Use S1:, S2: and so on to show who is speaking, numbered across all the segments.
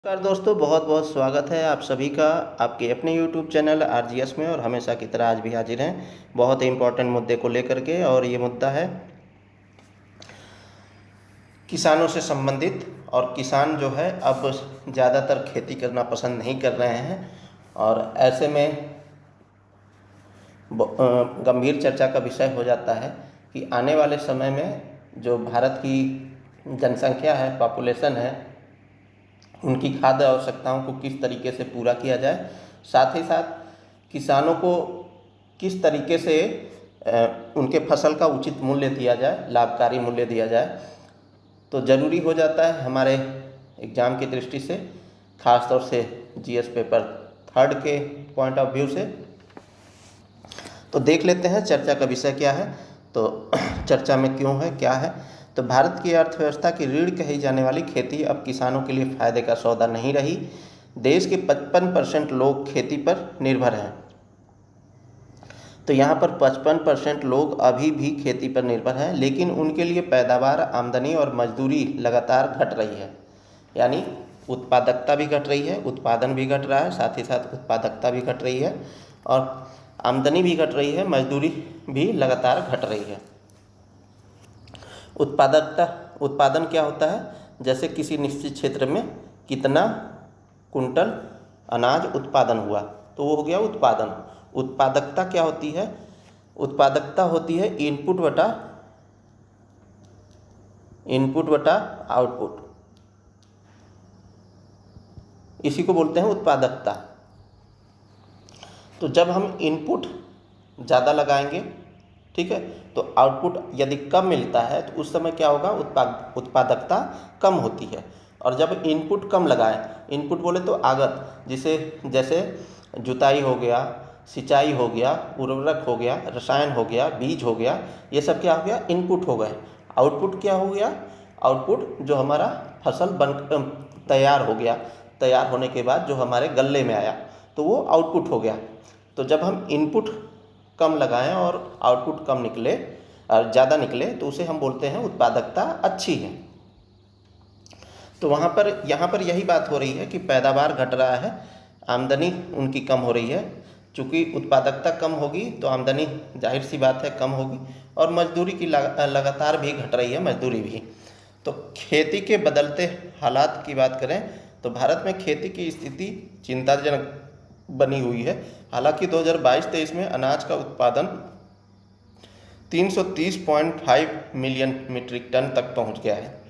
S1: नमस्कार दोस्तों, बहुत बहुत स्वागत है आप सभी का आपके अपने YouTube चैनल RGS में। और हमेशा की तरह आज भी हाजिर हैं बहुत ही इम्पोर्टेंट मुद्दे को लेकर के। और ये मुद्दा है किसानों से संबंधित। और किसान जो है अब ज़्यादातर खेती करना पसंद नहीं कर रहे हैं। और ऐसे में गंभीर चर्चा का विषय हो जाता है कि आने वाले समय में जो भारत की जनसंख्या है, पॉपुलेशन है, उनकी खाद्य आवश्यकताओं को किस तरीके से पूरा किया जाए, साथ ही साथ किसानों को किस तरीके से उनके फसल का उचित मूल्य दिया जाए, लाभकारी मूल्य दिया जाए। तो ज़रूरी हो जाता है हमारे एग्ज़ाम की दृष्टि से, ख़ास तौर से जीएस पेपर 3 के पॉइंट ऑफ व्यू से। तो देख लेते हैं चर्चा का विषय क्या है। तो चर्चा में क्यों है, क्या है। तो भारत की अर्थव्यवस्था की रीढ़ कही जाने वाली खेती अब किसानों के लिए फ़ायदे का सौदा नहीं रही। देश के 55% लोग खेती पर निर्भर हैं। तो यहाँ पर 55% लोग अभी भी खेती पर निर्भर हैं, लेकिन उनके लिए पैदावार, आमदनी और मजदूरी लगातार घट रही है। यानी उत्पादकता भी घट रही है, उत्पादन भी घट रहा है, साथ ही साथ उत्पादकता भी घट रही है और आमदनी भी घट रही है, मजदूरी भी लगातार घट रही है। उत्पादन क्या होता है, जैसे किसी निश्चित क्षेत्र में कितना कुंटल अनाज उत्पादन हुआ तो वो हो गया उत्पादन। उत्पादकता क्या होती है, उत्पादकता होती है इनपुट बटा आउटपुट, इसी को बोलते हैं उत्पादकता। तो जब हम इनपुट ज़्यादा लगाएंगे, ठीक है, तो आउटपुट यदि कम मिलता है तो उस समय क्या होगा, उत्पादकता कम होती है। और जब इनपुट कम लगाएं, इनपुट बोले तो आगत, जैसे जुताई हो गया, सिंचाई हो गया, उर्वरक हो गया, रसायन हो गया, बीज हो गया, ये सब क्या हो गया, इनपुट हो गए। आउटपुट क्या हो गया, आउटपुट जो हमारा फसल बन तैयार हो गया, तैयार होने के बाद जो हमारे गल्ले में आया तो वो आउटपुट हो गया। तो जब हम इनपुट कम लगाएं और आउटपुट कम निकले और ज़्यादा निकले तो उसे हम बोलते हैं उत्पादकता अच्छी है। तो यहाँ पर यही बात हो रही है कि पैदावार घट रहा है, आमदनी उनकी कम हो रही है। चूँकि उत्पादकता कम होगी तो आमदनी जाहिर सी बात है कम होगी, और मजदूरी की लगातार भी घट रही है, मजदूरी भी। तो खेती के बदलते हालात की बात करें तो भारत में खेती की स्थिति चिंताजनक बनी हुई है। हालांकि 2022-23 में अनाज का उत्पादन 330.5 मिलियन मीट्रिक टन तक पहुंच गया है,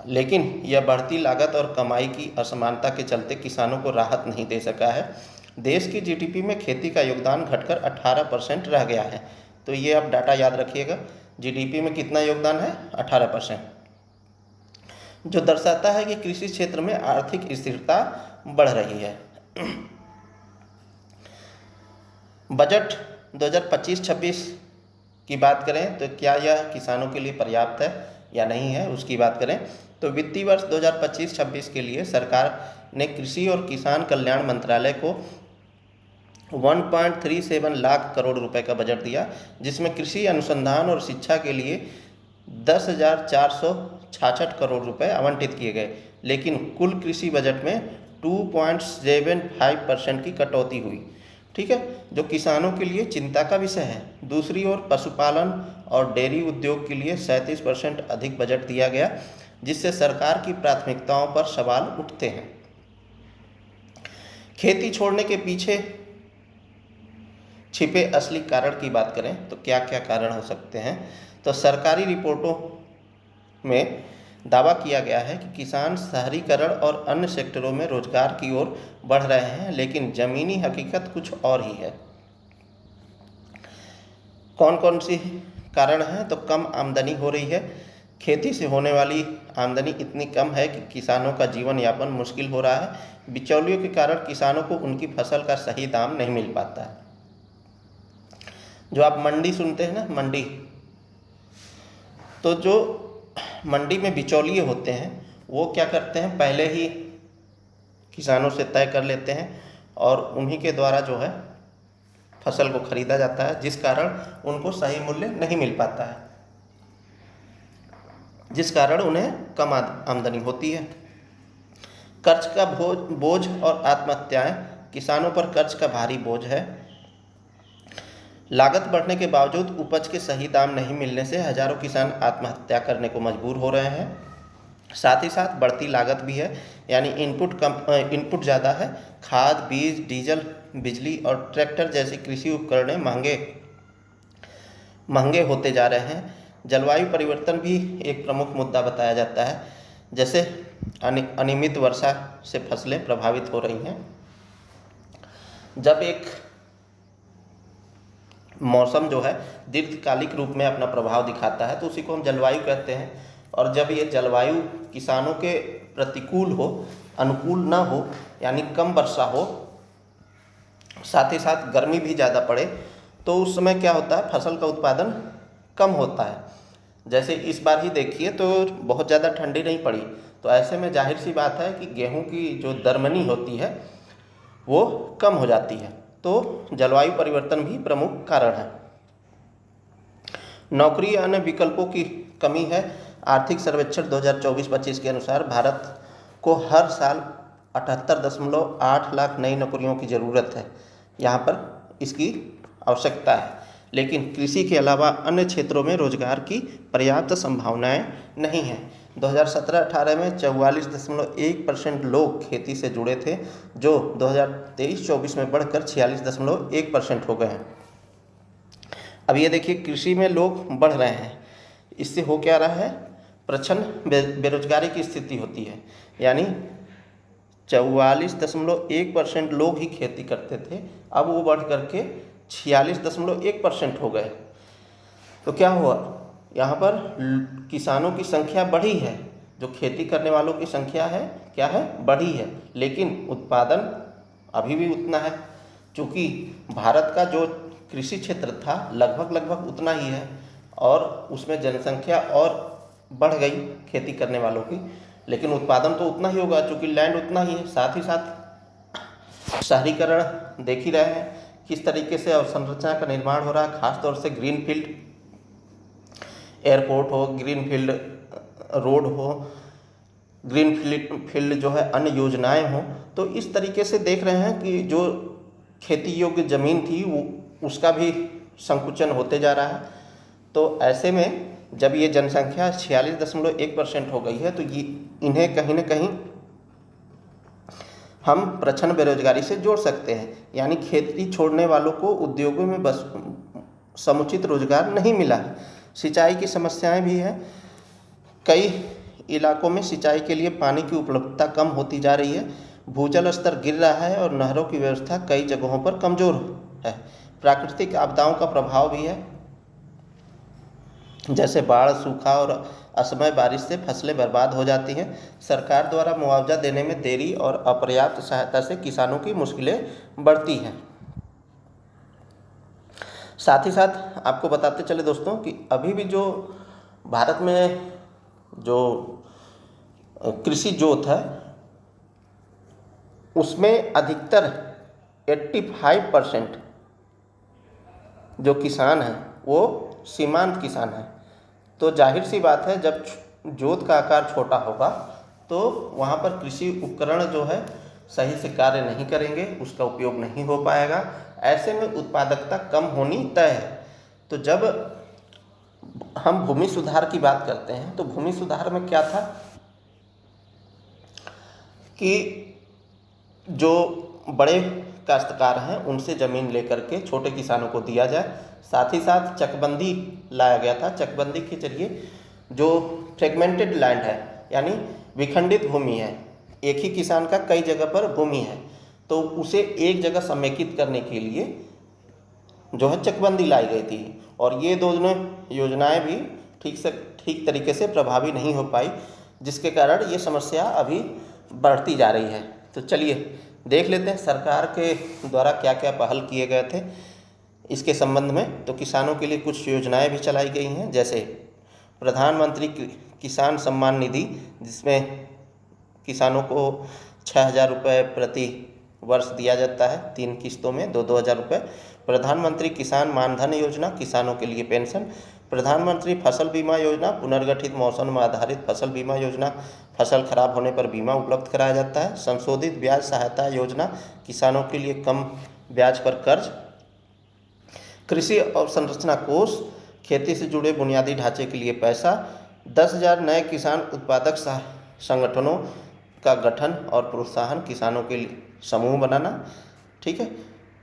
S1: लेकिन यह बढ़ती लागत और कमाई की असमानता के चलते किसानों को राहत नहीं दे सका है। देश की जीडीपी में खेती का योगदान घटकर 18% रह गया है। तो ये आप डाटा याद रखिएगा, जीडीपी में कितना योगदान है, 18%, जो दर्शाता है कि कृषि क्षेत्र में आर्थिक स्थिरता बढ़ रही है। बजट 2025-26 की बात करें तो क्या यह किसानों के लिए पर्याप्त है या नहीं है, उसकी बात करें तो वित्तीय वर्ष 2025-26 के लिए सरकार ने कृषि और किसान कल्याण मंत्रालय को 1.37 लाख करोड़ रुपए का बजट दिया, जिसमें कृषि अनुसंधान और शिक्षा के लिए 10,466 करोड़ रुपए आवंटित किए गए। लेकिन कुल कृषि बजट में 2.75% की कटौती हुई, ठीक है, जो किसानों के लिए चिंता का विषय है। दूसरी ओर पशुपालन और डेयरी उद्योग के लिए 37% अधिक बजट दिया गया, जिससे सरकार की प्राथमिकताओं पर सवाल उठते हैं। खेती छोड़ने के पीछे छिपे असली कारण की बात करें तो क्या क्या कारण हो सकते हैं। तो सरकारी रिपोर्टों में दावा किया गया है कि किसान शहरीकरण और अन्य सेक्टरों में रोजगार की ओर बढ़ रहे हैं, लेकिन ज़मीनी हकीकत कुछ और ही है। कौन कौन सी कारण हैं, तो कम आमदनी हो रही है। खेती से होने वाली आमदनी इतनी कम है कि किसानों का जीवन यापन मुश्किल हो रहा है। बिचौलियों के कारण किसानों को उनकी फसल का सही दाम नहीं मिल पाता है। जो आप मंडी सुनते हैं ना, मंडी, तो जो मंडी में बिचौलिए होते हैं वो क्या करते हैं, पहले ही किसानों से तय कर लेते हैं और उन्हीं के द्वारा जो है फसल को खरीदा जाता है, जिस कारण उनको सही मूल्य नहीं मिल पाता है, जिस कारण उन्हें कम आमदनी होती है। कर्ज का बोझ और आत्महत्याएं। किसानों पर कर्ज का भारी बोझ है। लागत बढ़ने के बावजूद उपज के सही दाम नहीं मिलने से हजारों किसान आत्महत्या करने को मजबूर हो रहे हैं। साथ ही साथ बढ़ती लागत भी है, यानी इनपुट ज़्यादा है। खाद, बीज, डीजल, बिजली और ट्रैक्टर जैसे कृषि उपकरण महंगे होते जा रहे हैं। जलवायु परिवर्तन भी एक प्रमुख मुद्दा बताया जाता है, जैसे अनियमित वर्षा से फसलें प्रभावित हो रही हैं। जब एक मौसम जो है दीर्घकालिक रूप में अपना प्रभाव दिखाता है तो उसी को हम जलवायु कहते हैं। और जब ये जलवायु किसानों के प्रतिकूल हो, अनुकूल ना हो, यानी कम वर्षा हो, साथ ही साथ गर्मी भी ज़्यादा पड़े, तो उस समय क्या होता है, फसल का उत्पादन कम होता है। जैसे इस बार ही देखिए तो बहुत ज़्यादा ठंडी नहीं पड़ी, तो ऐसे में जाहिर सी बात है कि गेहूं की जो दरमनी होती है वो कम हो जाती है। तो जलवायु परिवर्तन भी प्रमुख कारण है। नौकरी या अन्य विकल्पों की कमी है। आर्थिक सर्वेक्षण 2024-25 के अनुसार भारत को हर साल 78.8 लाख नई नौकरियों की ज़रूरत है। यहाँ पर इसकी आवश्यकता है, लेकिन कृषि के अलावा अन्य क्षेत्रों में रोजगार की पर्याप्त संभावनाएं नहीं हैं। 2017-18 में 44.1% लोग खेती से जुड़े थे, जो 2023-24 में बढ़कर 46.1% हो गए हैं। अब ये देखिए, कृषि में लोग बढ़ रहे हैं, इससे हो क्या रहा है, प्रचंड बेरोजगारी की स्थिति होती है। यानी 44.1% लोग ही खेती करते थे, अब वो बढ़ करके 46.1% हो गए। तो क्या हुआ, यहाँ पर किसानों की संख्या बढ़ी है, जो खेती करने वालों की संख्या है क्या है, बढ़ी है, लेकिन उत्पादन अभी भी उतना है। क्योंकि भारत का जो कृषि क्षेत्र था लगभग उतना ही है, और उसमें जनसंख्या और बढ़ गई खेती करने वालों की, लेकिन उत्पादन तो उतना ही होगा क्योंकि लैंड उतना ही है। साथ ही साथ शहरीकरण देख ही रहे हैं किस तरीके से अवसंरचना का निर्माण हो रहा है, खासतौर से ग्रीन फील्ड एयरपोर्ट हो, ग्रीन फील्ड रोड हो, ग्रीन फील्ड जो है अन्य योजनाएं हो। तो इस तरीके से देख रहे हैं कि जो खेती योग्य ज़मीन थी वो उसका भी संकुचन होते जा रहा है। तो ऐसे में जब ये जनसंख्या 46.1% हो गई है तो ये इन्हें कहीं ना कहीं हम प्रचंड बेरोजगारी से जोड़ सकते हैं। यानी खेती छोड़ने वालों को उद्योगों में बस समुचित रोजगार नहीं मिला है। सिंचाई की समस्याएं भी हैं। कई इलाकों में सिंचाई के लिए पानी की उपलब्धता कम होती जा रही है, भूजल स्तर गिर रहा है और नहरों की व्यवस्था कई जगहों पर कमज़ोर है। प्राकृतिक आपदाओं का प्रभाव भी है, जैसे बाढ़, सूखा और असमय बारिश से फसलें बर्बाद हो जाती हैं। सरकार द्वारा मुआवजा देने में देरी और अपर्याप्त सहायता से किसानों की मुश्किलें बढ़ती हैं। साथ ही साथ आपको बताते चले दोस्तों कि अभी भी जो भारत में जो कृषि जोत है उसमें अधिकतर 85% जो किसान हैं वो सीमांत किसान हैं। तो जाहिर सी बात है, जब जोत का आकार छोटा होगा तो वहाँ पर कृषि उपकरण जो है सही से कार्य नहीं करेंगे, उसका उपयोग नहीं हो पाएगा। ऐसे में उत्पादकता कम होनी तय है। तो जब हम भूमि सुधार की बात करते हैं तो भूमि सुधार में क्या था कि जो बड़े काश्तकार हैं उनसे ज़मीन लेकर के छोटे किसानों को दिया जाए। साथ ही साथ चकबंदी लाया गया था। चकबंदी के जरिए जो फ्रेगमेंटेड लैंड है, यानी विखंडित भूमि है, एक ही किसान का कई जगह पर भूमि है, तो उसे एक जगह समेकित करने के लिए जो है चकबंदी लाई गई थी। और ये दोनों योजनाएं भी ठीक तरीके से प्रभावी नहीं हो पाई, जिसके कारण ये समस्या अभी बढ़ती जा रही है। तो चलिए देख लेते हैं सरकार के द्वारा क्या क्या पहल किए गए थे इसके संबंध में। तो किसानों के लिए कुछ योजनाएं भी चलाई गई हैं, जैसे प्रधानमंत्री किसान सम्मान निधि, जिसमें किसानों को 6,000 रुपये प्रति वर्ष दिया जाता है, 3 किस्तों में 2-2 हज़ार रुपये। प्रधानमंत्री किसान मानधन योजना, किसानों के लिए पेंशन। प्रधानमंत्री फसल बीमा योजना, पुनर्गठित मौसम आधारित फसल बीमा योजना, फसल खराब होने पर बीमा उपलब्ध कराया जाता है। संशोधित ब्याज सहायता योजना, किसानों के लिए कम ब्याज पर कर्ज। कृषि अवसंरचना कोष, खेती से जुड़े बुनियादी ढांचे के लिए पैसा। 10,000 नए किसान उत्पादक संगठनों का गठन और प्रोत्साहन, किसानों के लिए समूह बनाना। ठीक है।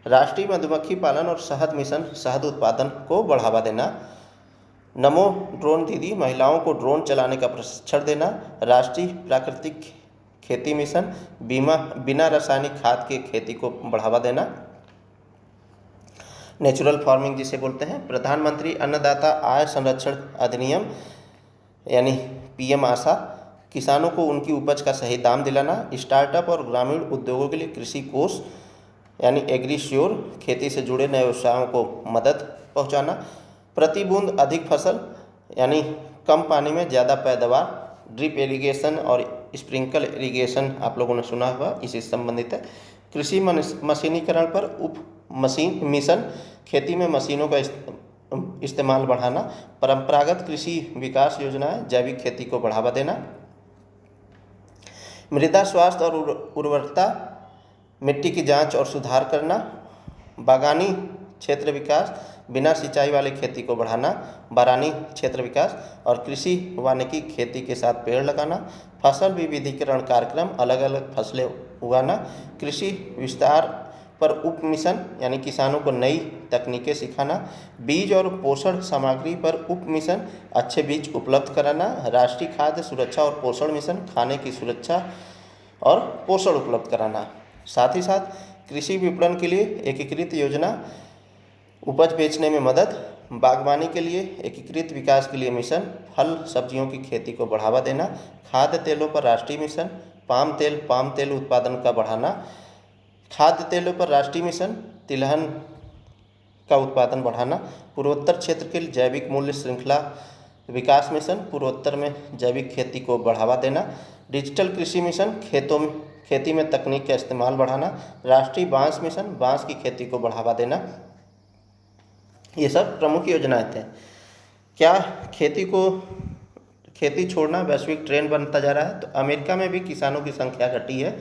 S1: राष्ट्रीय मधुमक्खी पालन और शहद मिशन, शहद उत्पादन को बढ़ावा देना। नमो ड्रोन दीदी, महिलाओं को ड्रोन चलाने का प्रशिक्षण देना। राष्ट्रीय प्राकृतिक खेती मिशन, बिना रासायनिक खाद के खेती को बढ़ावा देना, नेचुरल फार्मिंग जिसे बोलते हैं। प्रधानमंत्री अन्नदाता आय संरक्षण अधिनियम यानी पीएम आशा, किसानों को उनकी उपज का सही दाम दिलाना। स्टार्टअप और ग्रामीण उद्योगों के लिए कृषि कोष यानी एग्रीश्योर, खेती से जुड़े नए व्यवसायों को मदद पहुंचाना। प्रति बूंद अधिक फसल यानी कम पानी में ज़्यादा पैदावार, ड्रिप इरिगेशन और स्प्रिंकल इरिगेशन आप लोगों ने सुना होगा, इसी से संबंधित है। कृषि मशीनीकरण पर उप मशीन मिशन, खेती में मशीनों का इस्तेमाल बढ़ाना। परंपरागत कृषि विकास योजनाएं, जैविक खेती को बढ़ावा देना। मृदा स्वास्थ्य और उर्वरता, मिट्टी की जांच और सुधार करना। बागानी क्षेत्र विकास, बिना सिंचाई वाली खेती को बढ़ाना। बारानी क्षेत्र विकास और कृषि वानिकी, खेती के साथ पेड़ लगाना। फसल विविधीकरण कार्यक्रम, अलग अलग फसलें उगाना। कृषि विस्तार पर उप मिशन यानी किसानों को नई तकनीकें सिखाना। बीज और पोषण सामग्री पर उप मिशन, अच्छे बीज उपलब्ध कराना। राष्ट्रीय खाद्य सुरक्षा और पोषण मिशन, खाने की सुरक्षा और पोषण उपलब्ध कराना। साथ ही साथ कृषि विपणन के लिए एकीकृत योजना, उपज बेचने में मदद। बागवानी के लिए एकीकृत विकास के लिए मिशन, फल सब्जियों की खेती को बढ़ावा देना। खाद्य तेलों पर राष्ट्रीय मिशन, पाम तेल उत्पादन का बढ़ाना। खाद्य तेलों पर राष्ट्रीय मिशन, तिलहन का उत्पादन बढ़ाना। पूर्वोत्तर क्षेत्र के लिए जैविक मूल्य श्रृंखला विकास मिशन, पूर्वोत्तर में जैविक खेती को बढ़ावा देना। डिजिटल कृषि मिशन, खेती में तकनीक का इस्तेमाल बढ़ाना। राष्ट्रीय बांस मिशन, बांस की खेती को बढ़ावा देना। ये सब प्रमुख योजनाएं थे। क्या खेती छोड़ना वैश्विक ट्रेंड बनता जा रहा है? तो अमेरिका में भी किसानों की संख्या घटी है।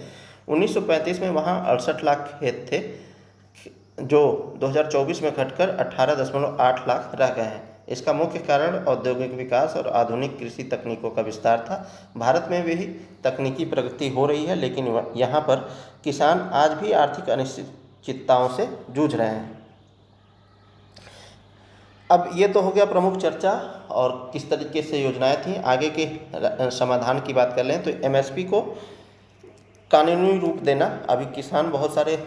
S1: 1935 में वहाँ 68 लाख खेत थे, जो 2024 में घटकर 18.8 लाख रह गए हैं। इसका मुख्य कारण औद्योगिक विकास और आधुनिक कृषि तकनीकों का विस्तार था। भारत में भी तकनीकी प्रगति हो रही है, लेकिन यहाँ पर किसान आज भी आर्थिक अनिश्चितताओं से जूझ रहे हैं। अब ये तो हो गया प्रमुख चर्चा और किस तरीके से योजनाएं थी। आगे के समाधान की बात कर लें तो एमएसपी को कानूनी रूप देना। अभी किसान बहुत सारे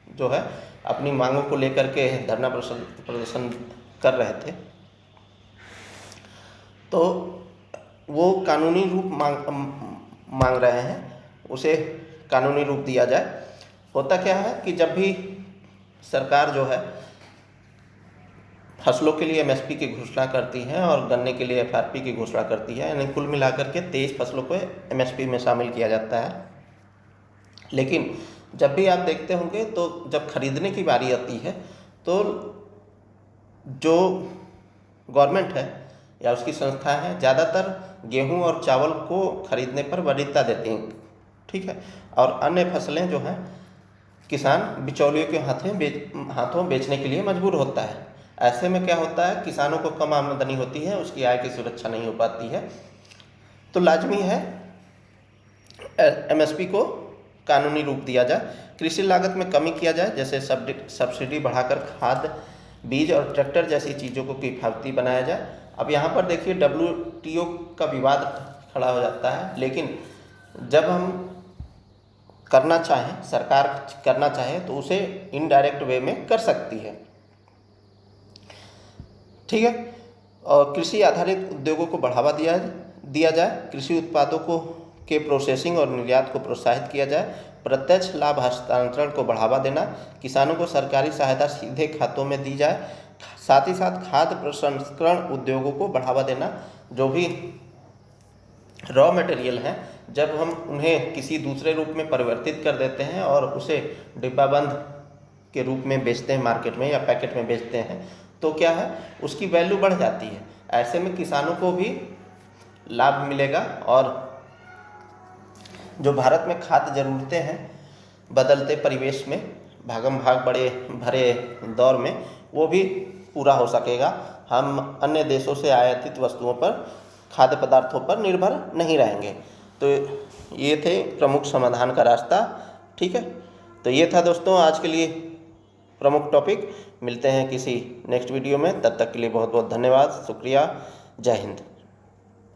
S1: जो है अपनी मांगों को लेकर के धरना प्रदर्शन कर रहे थे, तो वो कानूनी रूप मांग रहे हैं, उसे कानूनी रूप दिया जाए। होता क्या है कि जब भी सरकार जो है फसलों के लिए एमएसपी की घोषणा करती है और गन्ने के लिए एफआरपी की घोषणा करती है, यानी कुल मिलाकर के 23 फसलों को एमएसपी में शामिल किया जाता है। लेकिन जब भी आप देखते होंगे तो जब खरीदने की बारी आती है तो जो गवर्नमेंट है या उसकी संस्था है ज़्यादातर गेहूं और चावल को खरीदने पर वरीयता देती हैं, ठीक है, और अन्य फसलें जो हैं किसान बिचौलियों के हाथों बेचने के लिए मजबूर होता है। ऐसे में क्या होता है, किसानों को कम आमदनी होती है, उसकी आय की सुरक्षा नहीं हो पाती है। तो लाजमी है एमएसपी को कानूनी रूप दिया जाए, कृषि लागत में कमी किया जाए, जैसे सब्सिडी बढ़ाकर खाद, बीज और ट्रैक्टर जैसी चीज़ों को किफ़ायती बनाया जाए। अब यहाँ पर देखिए WTO का विवाद खड़ा हो जाता है, लेकिन जब हम करना चाहें, सरकार करना चाहे तो उसे इनडायरेक्ट वे में कर सकती है, ठीक है। और कृषि आधारित उद्योगों को बढ़ावा दिया जाए, कृषि उत्पादों के प्रोसेसिंग और निर्यात को प्रोत्साहित किया जाए, प्रत्यक्ष लाभ हस्तांतरण को बढ़ावा देना, किसानों को सरकारी सहायता सीधे खातों में दी जाए, साथ ही साथ खाद्य प्रसंस्करण उद्योगों को बढ़ावा देना। जो भी रॉ मटेरियल हैं, जब हम उन्हें किसी दूसरे रूप में परिवर्तित कर देते हैं और उसे डिब्बाबंद के रूप में बेचते हैं मार्केट में या पैकेट में बेचते हैं, तो क्या है, उसकी वैल्यू बढ़ जाती है। ऐसे में किसानों को भी लाभ मिलेगा और जो भारत में खाद्य ज़रूरतें हैं बदलते परिवेश में, भागम भाग बड़े भरे दौर में, वो भी पूरा हो सकेगा। हम अन्य देशों से आयातित वस्तुओं पर, खाद्य पदार्थों पर निर्भर नहीं रहेंगे। तो ये थे प्रमुख समाधान का रास्ता। ठीक है, तो ये था दोस्तों आज के लिए प्रमुख टॉपिक। मिलते हैं किसी नेक्स्ट वीडियो में, तब तक के लिए बहुत बहुत धन्यवाद, शुक्रिया, जय हिंद।